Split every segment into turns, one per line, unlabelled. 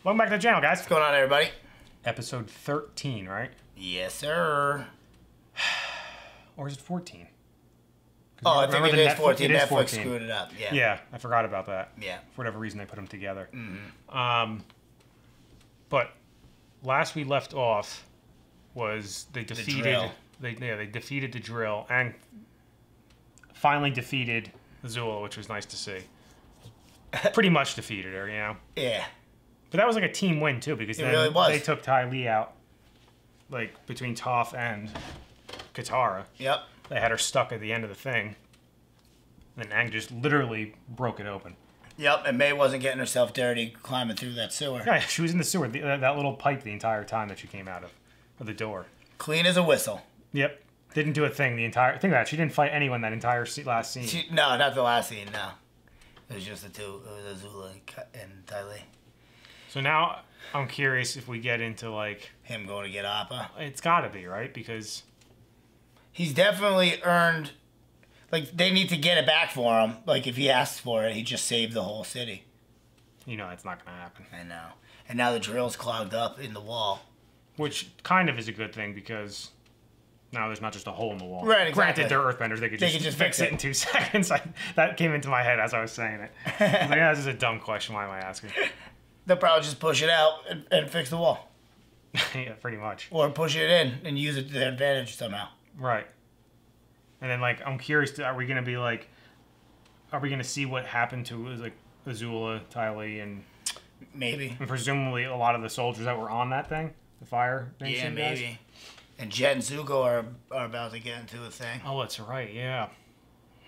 Welcome back to the channel, guys.
What's going on, everybody?
Episode 13, right?
Yes, sir.
Or is it 14?
Oh, I think it is 14.
It is
Netflix
14.
screwed it up. Yeah.
Yeah, I forgot about that.
Yeah.
For whatever reason, they put them together.
Mm-hmm.
But last we left off was they defeated they defeated the drill and finally defeated Azula, which was nice to see. Pretty much defeated her, you know.
Yeah.
But that was like a team win too, because then
really was.
they took Ty Lee out, like between Toph and Katara.
Yep.
They had her stuck at the end of the thing. And then Aang just literally broke it open.
Yep, and May wasn't getting herself dirty climbing through that sewer.
Yeah, she was in the sewer, that little pipe the entire time that she came out of the door.
Clean as a whistle.
Yep. Didn't do a thing the entire... Think of that. She didn't fight anyone that entire last scene.
No, not the last scene, no. It was just the two. It was Azula and Ty Lee.
So now I'm curious if we get into, like...
Him going to get Appa.
It's gotta be, right? Because...
He's definitely earned... Like, they need to get it back for him. Like, if he asks for it, he just saved the whole city.
You know, it's not gonna happen.
I know. And now the drill's clogged up in the wall.
Which kind of is a good thing, because... Now there's not just a hole in the wall.
Right, exactly.
Granted, they're earthbenders. They could just fix it in 2 seconds. That came into my head as I was saying it. I was like, yeah, this is a dumb question. Why am I asking?
They'll probably just push it out and fix the wall.
Yeah, pretty much.
Or push it in and use it to their advantage somehow.
Right. And then, like, I'm curious, are we going to be, like... Are we going to see what happened to, like, Azula, Ty Lee, and...
Maybe.
And presumably a lot of the soldiers that were on that thing? The fire nation
Yeah, maybe.
Guys?
And Jet and Zuko are about to get into a thing.
Oh, that's right, yeah.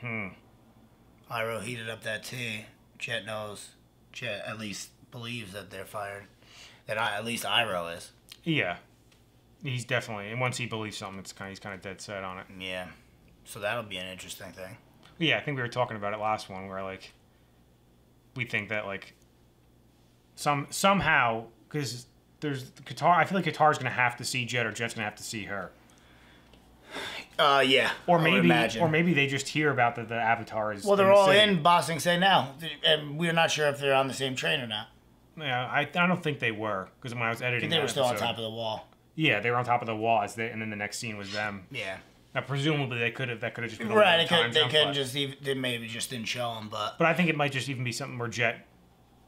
Iroh heated up that tea. Jet knows. Jet at least believes that they're fired. At least Iroh is.
Yeah. He's definitely... And once he believes something, he's kind of dead set on it.
Yeah. So that'll be an interesting thing.
Yeah, I think we were talking about it last one, where, like... We think that, like... Somehow... Because... There's Qatar. I feel like Qatar's gonna have to see Jet, or Jet's gonna have to see her.
Yeah.
Or maybe they just hear about the Avatar is.
Well, they're all in Ba Sing Se now, and we're not sure if they're on the same train or not.
Yeah, I don't think they were, because when I was editing,
they were still on top of the wall.
Yeah, they were on top of the wall, and then the next scene was them.
Yeah.
Now, presumably that could have just been
right. They couldn't just they maybe just didn't show them, but
I think it might just even be something where Jet,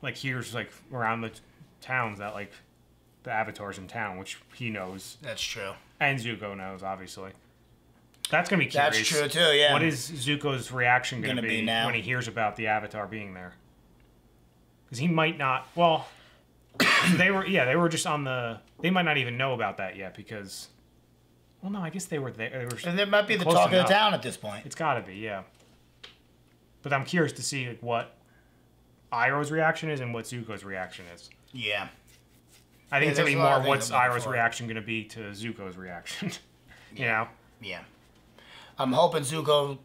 like, hears, like, around the towns that, like, the Avatar's in town, which he knows.
That's true.
And Zuko knows, obviously. That's going to be curious.
That's true, too, yeah.
What is Zuko's reaction going to be
now
when he hears about the Avatar being there? Because he might not... Well, they were just on the... They might not even know about that yet, because... Well, no, I guess they were there.
And there might be the talk of the town at this point.
It's got to be, yeah. But I'm curious to see, like, what Iroh's reaction is and what Zuko's reaction is.
Yeah.
I think it's going to be more what's Iroh's reaction going to be to Zuko's reaction. You know?
Yeah. I'm hoping Zuko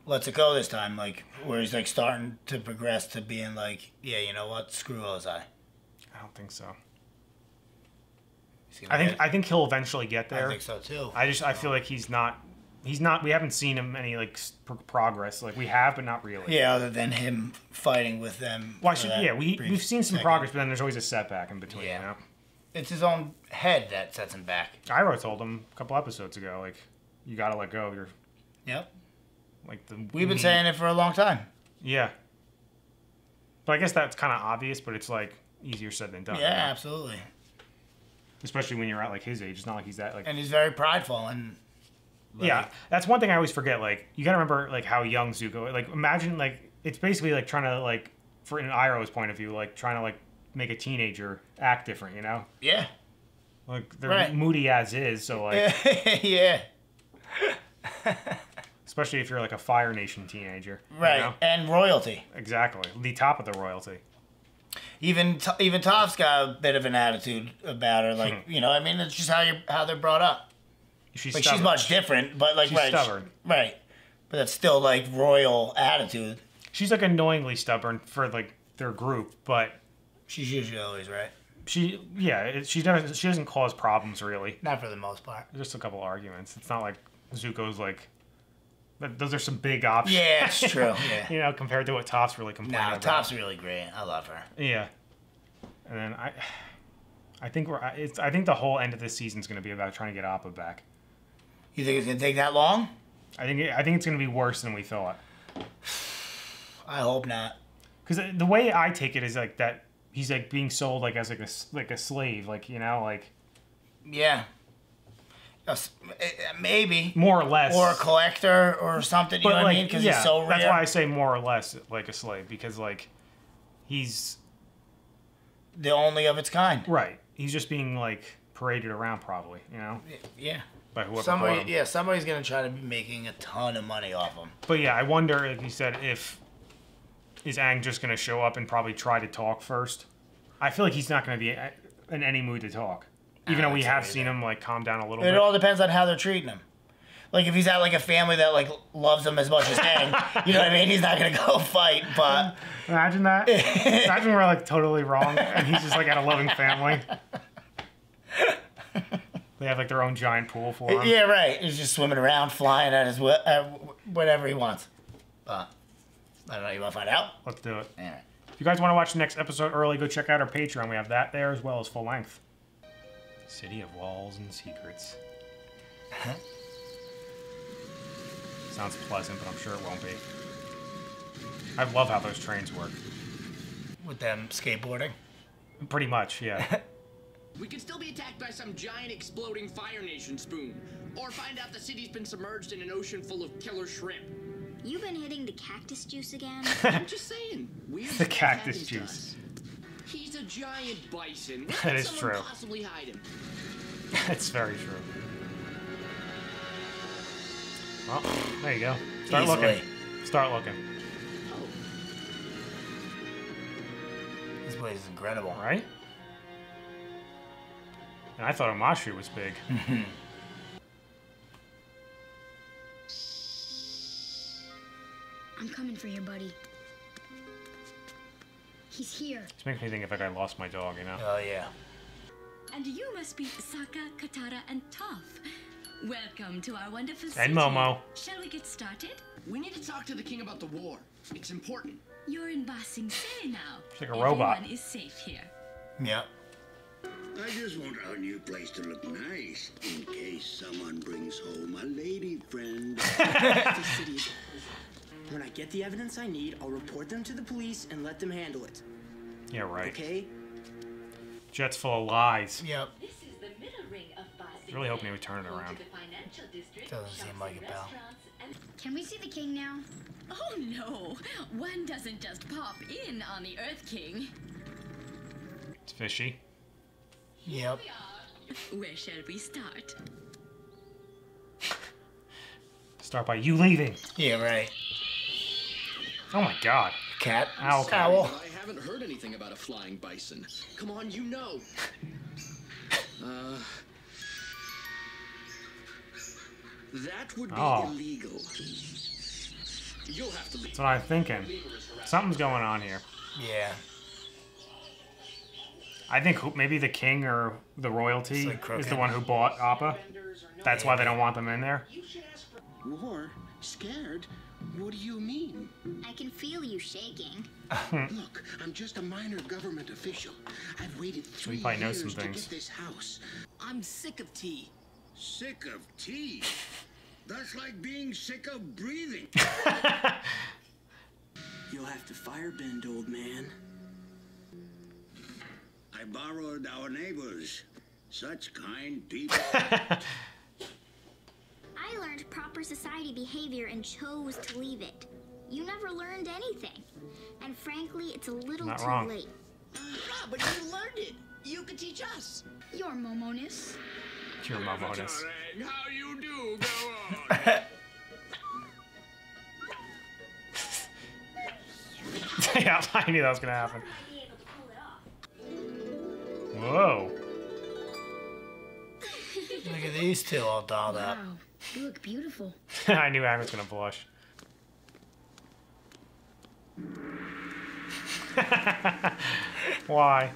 lets it go this time, like, where he's, like, starting to progress to being like, yeah, you know what, screw Ozai.
I don't think so. I think he'll eventually get there.
I think so, too.
I feel like he's not, we haven't seen him any, like, progress. Like, we have, but not really.
Yeah, other than him fighting with them.
Well, we've seen some progress, but then there's always a setback in between, you know?
It's his own head that sets him back.
Iroh told him a couple episodes ago, like, you gotta let go of your...
Yep.
Like,
we've been saying it for a long time.
Yeah. But I guess that's kind of obvious, but it's, like, easier said than done.
Yeah, you know? Absolutely.
Especially when you're at, like, his age. It's not like he's that, like...
And he's very prideful, and...
Like, yeah, that's one thing I always forget. Like, you gotta remember, like, how young Zuko... Like, imagine, like, it's basically, like, trying to, like... For in Iroh's point of view, like, trying to, like, make a teenager act different, you know?
Yeah.
Like, they're moody as is, so, like...
Yeah.
Especially if you're, like, a Fire Nation teenager.
Right,
you know?
And royalty.
Exactly. The top of the royalty.
Even Toph's got a bit of an attitude about her, like, you know, I mean, it's just how they're brought up. She's much different, but, like,
she's stubborn.
Right. But that's still, like, royal attitude.
She's, like, annoyingly stubborn for, like, their group, but...
She's usually always right.
She doesn't cause problems, really.
Not for the most part.
Just a couple arguments. It's not like Zuko's, like... Those are some big options.
Yeah, it's true. Yeah.
You know, compared to what Toph's really complaining about.
Toph's really great. I love her.
Yeah. And then I think I think the whole end of this season is going to be about trying to get Appa back.
You think it's gonna take that long?
I think it's going to be worse than we thought.
I hope not.
Because the way I take it is like that he's like being sold like as like a slave, like, you know, like.
Yeah. Maybe.
More or less.
Or a collector or something, you know what I mean? Because he's so rare.
That's why I say more or less like a slave, because, like, he's...
the only of its kind.
Right. He's just being, like, paraded around probably, you know?
Yeah.
By whoever caught him.
Yeah, somebody's going to try to be making a ton of money off him.
But, yeah, I wonder, like you said, is Aang just going to show up and probably try to talk first? I feel like he's not going to be in any mood to talk. Even though we have seen him, like, calm down a little bit.
It all depends on how they're treating him. Like, if he's at, like, a family that, like, loves him as much as Aang, you know what I mean? He's not going to go fight, but...
Imagine that. Imagine we're, like, totally wrong, and he's just, like, at a loving family. They have, like, their own giant pool for him.
Yeah, right. He's just swimming around, flying at his whatever he wants. But, I don't know. You want to find out?
Let's do it.
All right.
If you guys want to watch the next episode early, go check out our Patreon. We have that there as well as full length. City of Walls and Secrets. Sounds pleasant, but I'm sure it won't be. I love how those trains work.
With them skateboarding?
Pretty much, yeah.
We could still be attacked by some giant exploding Fire Nation spoon. Or find out the city's been submerged in an ocean full of killer shrimp.
You've been hitting the cactus juice again?
I'm just saying. Weird
The cactus juice.
He's a giant bison. Where
That
could
is
someone
true.
possibly hide him?
It's very true. Well, there you go. Start
Easily.
looking. Start looking.
Oh,
This place is incredible.
Right? And I thought Omashu was big.
I'm coming for you, buddy. He's here.
This makes me think if I lost my dog, you know?
Oh, yeah.
And you must be Sokka, Katara, and Toph. Welcome to our wonderful city.
And Momo.
Shall we get started?
we need to talk to the king about the war. It's important.
You're in Ba Sing Se now.
She's like a robot.
Everyone is safe here.
Yep.
I just want our new place to look nice in case someone brings home a lady friend.
The city is... When I get the evidence I need, I'll report them to the police and let them handle it.
Yeah, right.
Okay?
Jet's full of lies.
Yep.
This is the middle ring of Ba Sing Se.
Really hoping he would turn it around.
Doesn't seem like it, pal.
Can we see the king now?
Oh no, one doesn't just pop in on the Earth King.
It's fishy.
Yep.
Where shall we start?
Start by you leaving.
Yeah, right.
Oh my god.
Cat.
Owl.
Owl.
I haven't heard anything about a flying bison. Come on, you know. That would be illegal. You'll have to leave.
That's what I'm thinking. Something's going on here.
Yeah.
I think maybe the king or the royalty
It's like
is the one who bought Appa. That's why they don't want them in there.
War? Scared? What do you mean?
I can feel you shaking.
Look, I'm just a minor government official. I've waited 3
probably knows
years
some
to
things.
get this house.
I'm sick of tea.
Sick of tea? That's like being sick of breathing.
You'll have to firebend, old man.
I borrowed our neighbors. Such kind people.
I learned proper society behavior and chose to leave it. You never learned anything. And frankly, it's a little
Not
too
wrong.
late.
Ah, but you learned it. You could teach us.
Your Momonis.
Your Momonis.
How you do? Go on.
Yeah, I knew that was gonna happen. Whoa.
Look at these two all dolled up.
Wow, you look beautiful.
I knew I was gonna blush. Why?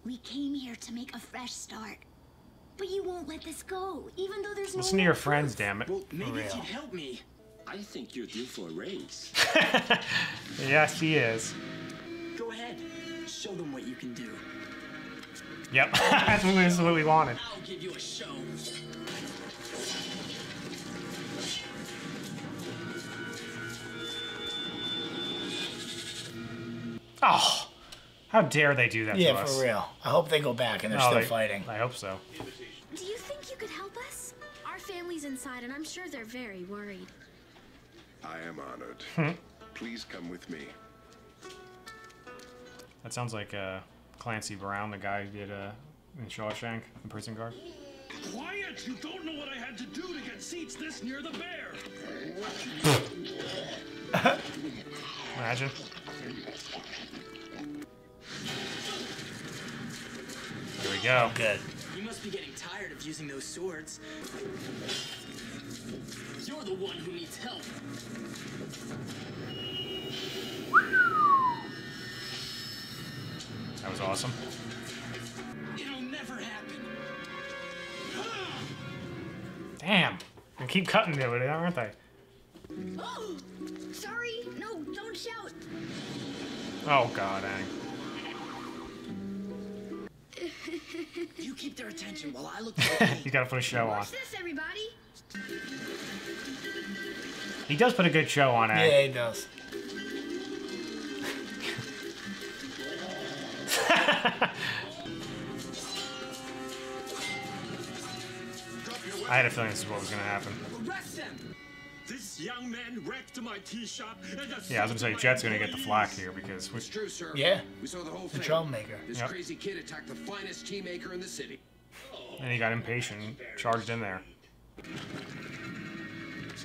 We came here to make a fresh start. But you won't let this go, even though there's no
Listen to your
more
friends,
proof.
damn it.
Well, maybe
real.
if you'd help me.
I think you're due for a raise.
Yes, he is.
Go ahead. Show them what you can do.
Yep, that's what we wanted.
I'll give you a show.
Oh, how dare they do that to us?
Yeah, for real. I hope they go back and they're still fighting.
I hope so.
Do you think you could help us? Our family's inside, and I'm sure they're very worried.
I am honored. Please come with me.
That sounds like Clancy Brown, the guy who did in Shawshank, the prison guard.
Quiet! You don't know what I had to do to get seats this near the bear.
Imagine. There we go.
Good.
You must be getting tired of using those swords.
You're the one who needs help.
That was awesome.
It'll never happen.
Damn. They keep cutting to it, aren't they?
Oh, sorry. No, don't shout.
Oh, God, Ang.
You keep their attention while I look for
He's got to put a show on.
Watch this, everybody.
He does put a good show on, Ang.
Yeah, he does.
I had a feeling this is what was going to happen.
Arrest them!
This young man wrecked my tea shop.
Yeah, I was going to say, Jet's going to get the flack here because...
It's true, sir.
Yeah.
We saw the whole
The
thing.
troublemaker.
This
Yep.
crazy kid attacked the finest tea maker in the city.
And he got impatient and charged in there.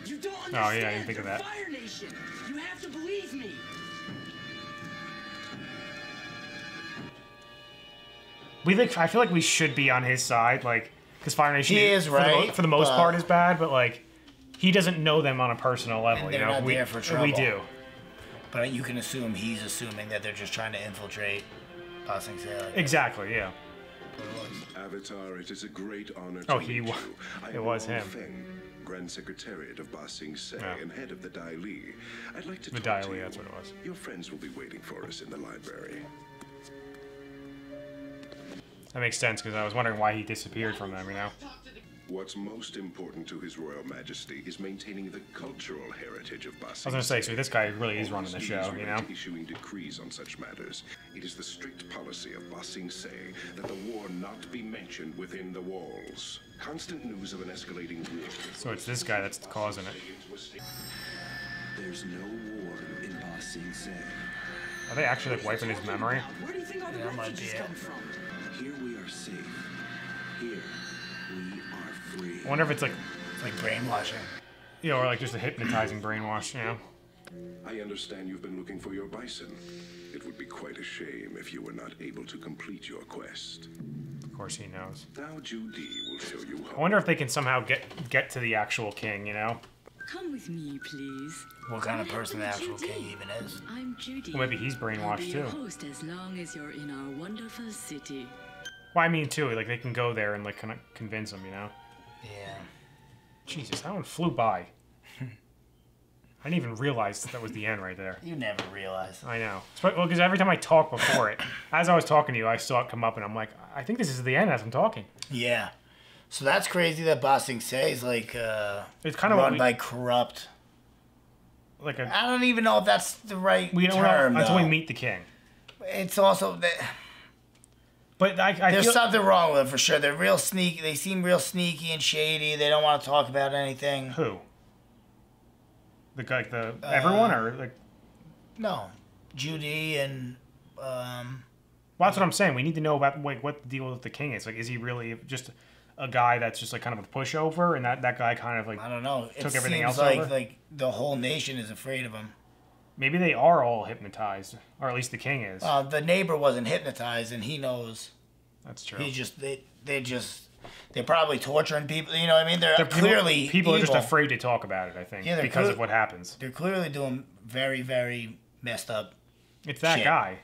You don't understand.
Oh, yeah, I didn't think of
They're
that.
Fire Nation. You have to believe me.
I feel like we should be on his side, like, because Fire Nation
He is right,
for the most
but-
part is bad, but like, he doesn't know them on a personal level.
And
You
they're
know,
not
we
there for
we
trouble.
do.
But you can assume he's assuming that they're just trying to infiltrate Bossing Say. Like
Exactly. Yeah.
Avatar, it is a great honor
Oh,
to
he
meet
wa-
you. I
it
am
was
Wong
him.
Feng, Grand Secretariat of Ba Sing Se
Yeah.
and head of the Dai Li. I'd like to
The
talk
Dai
to
Li,
you.
that's what it was.
Your friends will be waiting for us in the library.
That makes sense because I was wondering why he disappeared from them. You know.
What's most important to His Royal Majesty is maintaining the cultural heritage of Ba
I was
Sing
gonna say,
Se.
so this guy really is running the
Almost
show.
ease
You
relate
know.
to issuing decrees on such matters. It is the strict policy of Ba Sing Se that the war not be mentioned within the walls. Constant news of an escalating war.
So it's this guy that's causing it.
There's no war in Ba Sing Se.
Are they actually like wiping his memory?
Where do you think all the
That might
refugees
be it.
come from?
Here we are safe. Here we are free.
I wonder if it's like,
it's like brainwashing.
you know, or like just a hypnotizing brainwash. You know.
I understand you've been looking for your bison. It would be quite a shame if you were not able to complete your quest.
Of course he knows.
Now Judy will show you
I
how.
wonder if they can somehow get to the actual king. You know.
Come with me, please.
What kind of
What
person the
happened
actual
to
king
Judy?
even is.
I'm Judy.
Well, maybe he's brainwashed,
I'll be your
too.
host as long as you're in our wonderful city.
Well, I mean too, like they can go there and like kind of convince him. You know.
Yeah.
Jesus, that one flew by. I didn't even realize that was the end right there.
You never realize.
I know. Well, because every time I talk before it, as I was talking to you, I saw it come up, and I'm like, I think this is the end as I'm talking.
Yeah. So that's crazy that Ba Sing Se is like
It's kind of
run by corrupt.
like a.
I don't even know if that's the right
We don't
term.
know until
though.
we meet the king.
It's also that
But I
there's
feel,
something wrong with them for sure. They're real sneaky. They seem real sneaky and shady. They don't want to talk about anything.
who? The guy, like the everyone, or like.
No, Judy and
Well, that's what I'm saying. We need to know about like what the deal with the king is. Like, is he really just a guy that's just like kind of a pushover, and that guy kind of like
I don't know. It
took everything
seems
else
like
over?
like the whole nation is afraid of him.
maybe they are all hypnotized, or at least the king is.
The neighbor wasn't hypnotized, and he knows.
That's true.
He just they're probably torturing people. You know what I mean? They're
People-
clearly
people are just
evil.
afraid to talk about it. I think
Yeah, they're
because
clear-
of what happens.
They're clearly doing very, very messed up.
It's that
shit.
guy.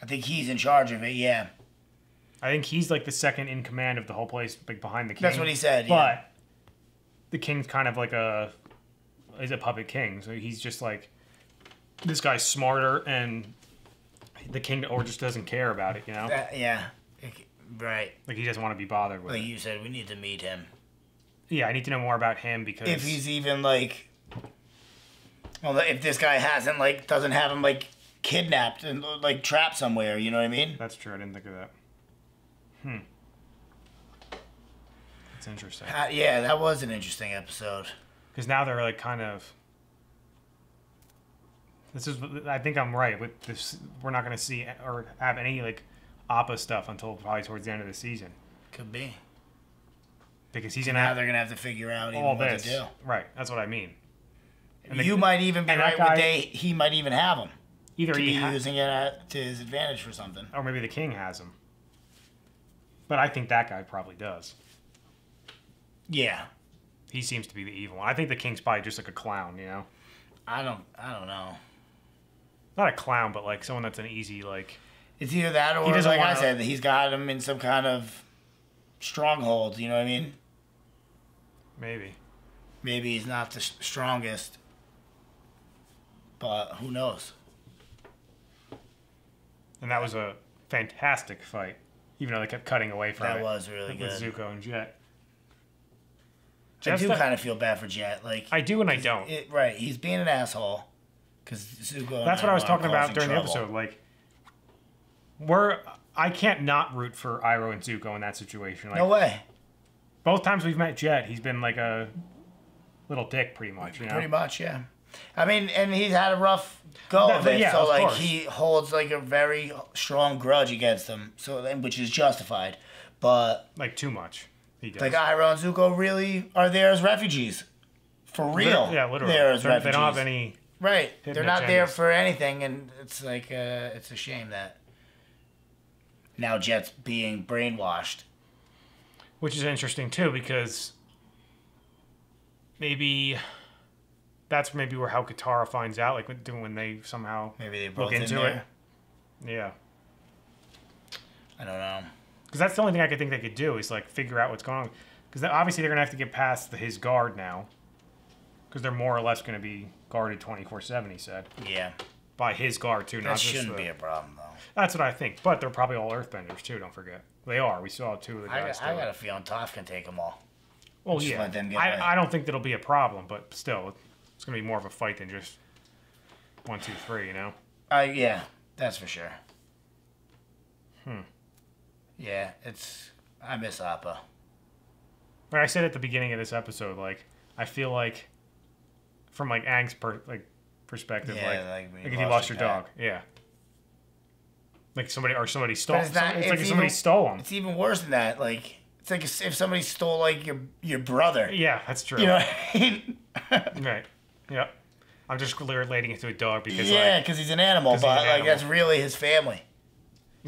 I think he's in charge of it. Yeah,
I think he's like the second in command of the whole place, like behind the king.
That's what he said,
But
yeah.
the king's kind of like he's a puppet king, so he's just like this guy's smarter and the king or just doesn't care about it, you know?
Yeah. Right.
Like he doesn't want to be bothered with
like
it.
you said, we need to meet him.
Yeah, I need to know more about him because
if he's even like, well, if this guy hasn't like doesn't have him like kidnapped and like trapped somewhere, you know what I mean?
That's true. I didn't think of that. That's interesting.
Yeah, that was an interesting episode.
Because now they're like kind of. I think I'm right with this. We're not going to see or have any like Appa stuff until probably towards the end of the season.
Could be.
Because he's
now they're gonna have to figure out
all
what
this.
to do.
Right, that's what I mean.
And you might even be right with he might even have him.
Either
he's using it to his advantage for something.
Or maybe the king has him. But I think that guy probably does.
Yeah.
He seems to be the evil one. I think the king's probably just like a clown, you know?
I don't know.
Not a clown, but like someone that's an easy like.
It's either that or like I said, he's got him in some kind of stronghold. You know what I mean? Maybe he's not the strongest, but who knows?
And that was a fantastic fight, even though they kept cutting away from it.
That was really good.
With Zuko and Jet.
I do kind of feel bad for Jet. Like
I do and I don't.
Right, he's being an asshole. Because Zuko.
That's what I was talking about during the episode. Like, I can't not root for Iroh and Zuko in that situation. Like,
no way.
Both times we've met Jet, he's been like a little dick, pretty much. You know?
Pretty much, yeah. I mean, and he's had a rough go of it, so like course. He holds like a very strong grudge against them, which is justified. But
like too much, he does.
Like Iroh and Zuko really are there as refugees, for real.
Yeah, literally.
There as refugees.
They don't have any.
Right, they're not there for anything, and it's like it's a shame that now Jet's being brainwashed.
Which is interesting too, because maybe that's where how Katara finds out, like when they somehow look into it. Yeah.
I don't know.
Because that's the only thing I could think they could do is like figure out what's going on. Because obviously they're gonna have to get past his guard now. Because they're more or less gonna be guarded 24/7. He said.
Yeah.
By his guard too.
That shouldn't be a problem though.
That's what I think. But they're probably all Earthbenders too. Don't forget. They are. We saw two of the guys.
I got a feeling Toph can take them all.
Well, just yeah. I don't think that'll be a problem, but still, it's going to be more of a fight than just 1, 2, 3, you know?
Yeah, that's for sure. Yeah, I miss Appa.
But I said at the beginning of this episode, like, I feel like, from, like, Aang's perspective, like if you lost your dog. Yeah. Like somebody stole. It's like if somebody stole him.
It's even worse than that. Like it's like if somebody stole like your brother.
Yeah, that's true.
You know what I mean?
Right. Yeah. I'm just relating it to a dog because
because he's an animal, but like that's really his family.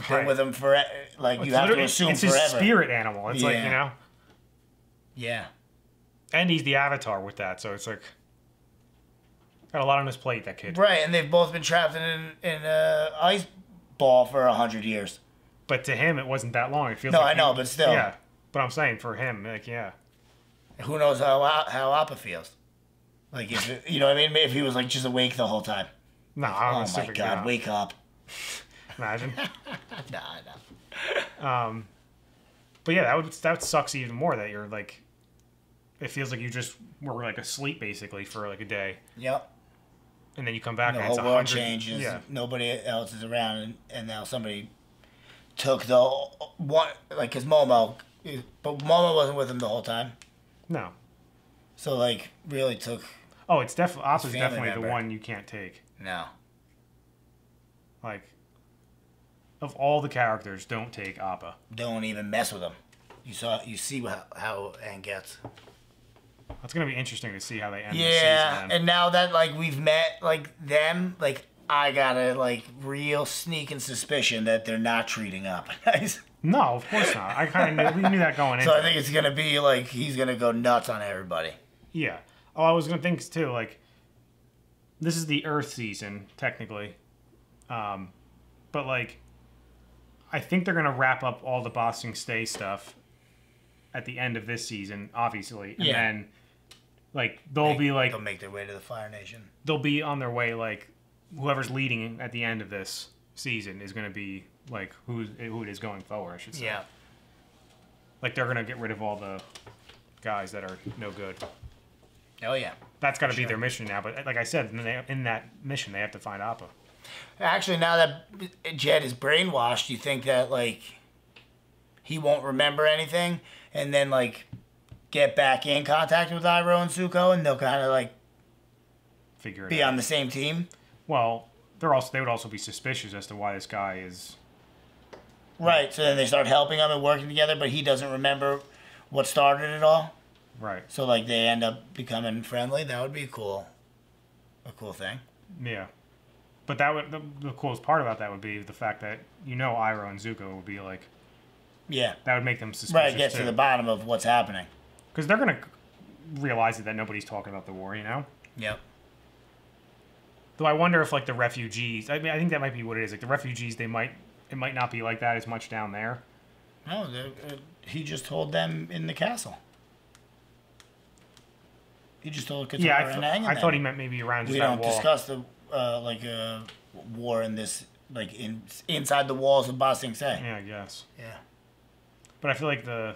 Been with him for like you have to assume
it's
forever.
It's his spirit animal. It's like
Yeah.
And he's the avatar with that, so it's like got a lot on his plate. That kid.
Right, and they've both been trapped in ice ball for 100 years.
But to him, it wasn't that long. It feels
no,
like
I know, but still.
Yeah, but I'm saying for him, like, yeah.
Who knows how Appa feels? Like, if you know what I mean? If he was like just awake the whole time.
No,
like, oh my God, wake up!
Imagine.
No.
But yeah, that sucks even more. That you're like, it feels like you just were like asleep basically for like a day.
Yep.
And then you come back
and
the
whole world changes. Yeah. Nobody else is around, and now somebody took the one, like his Momo, but Momo wasn't with him the whole time.
No.
So like really took.
Oh, it's definitely Appa's definitely the one you can't take.
No.
Like, of all the characters, don't take Appa.
Don't even mess with him. You see how Aang gets.
It's gonna be interesting to see how they end the
season. Yeah, and now that like we've met like them, like I got a like real sneaking suspicion that they're not treating up nice.
No, of course not. I kind of we knew that going in.
So I think it's gonna be like he's gonna go nuts on everybody.
Yeah. Oh, I was gonna think too. Like, this is the Earth season technically, but like, I think they're gonna wrap up all the Ba Sing Se stuff at the end of this season, obviously, and then like they'll make
their way to the Fire Nation.
They'll be on their way, like whoever's leading at the end of this season is going to be like who it is going forward, I should say.
Yeah.
Like they're going to get rid of all the guys that are no good.
Oh yeah.
That's got to be their mission now. But like I said, in that mission, they have to find Appa.
Actually, now that Jed is brainwashed, you think that like he won't remember anything, and then like get back in contact with Iroh and Zuko, and they'll kind of like be on the same team.
Well, they would also be suspicious as to why this guy is.
Right. So then they start helping him and working together, but he doesn't remember what started it all.
Right.
So like they end up becoming friendly. That would be a cool thing.
Yeah. But that would the coolest part about that would be the fact that Iroh and Zuko would be like.
Yeah.
That would make them suspicious.
Right. Get to the bottom of what's happening.
Because they're gonna realize that nobody's talking about the war.
Yep.
Though I wonder if like the refugees. I mean, I think that might be what it is. Like the refugees, it might not be like that as much down there.
No, he just told them in the castle. He just told Katara and Aang.
I thought he meant maybe around just that wall.
We don't discuss the war in this inside the walls of Ba Sing Se.
Yeah, I guess.
Yeah.
But I feel like the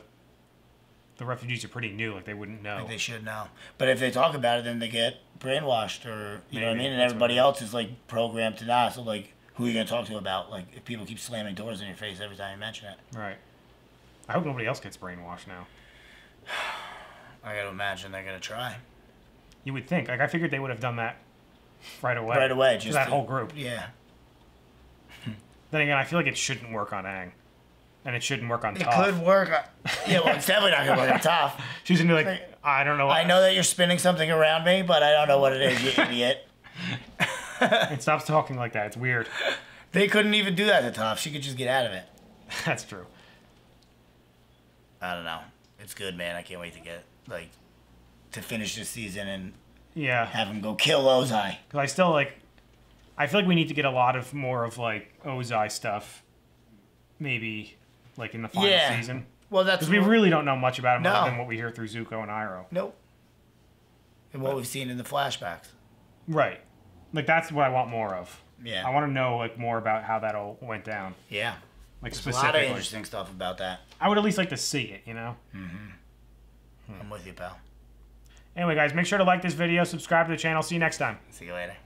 refugees are pretty new. Like they wouldn't know.
Like they should know. But if they talk about it, then they get brainwashed, or you know what I mean. And everybody else is like programmed to not. So like, who are you gonna talk to about? Like, if people keep slamming doors in your face every time you mention it.
Right. I hope nobody else gets brainwashed now.
I gotta imagine they're gonna try.
You would think. Like I figured they would have done that right away.
Right away, just
that whole group.
Yeah.
Then again, I feel like it shouldn't work on Aang. And it shouldn't work on Toph.
It could work. Yeah, well, it's definitely not going to work on Toph.
She's going to be like, I don't know.
I know that you're spinning something around me, but I don't know what it is, you idiot.
And stop talking like that. It's weird.
They couldn't even do that to Toph. She could just get out of it.
That's true.
I don't know. It's good, man. I can't wait to finish this season and have him go kill Ozai.
Because I feel like we need to get a lot of more of Ozai stuff, maybe in the final season.
Well, that's
because we really don't know much about him other than what we hear through Zuko and Iroh.
Nope. And what we've seen in the flashbacks.
Right. That's what I want more of.
Yeah.
I want to know more about how that all went down.
Yeah.
Specifically.
A lot of interesting stuff about that.
I would at least like to see it,
Mm-hmm. I'm with you, pal.
Anyway, guys, make sure to like this video, subscribe to the channel. See you next time.
See you later.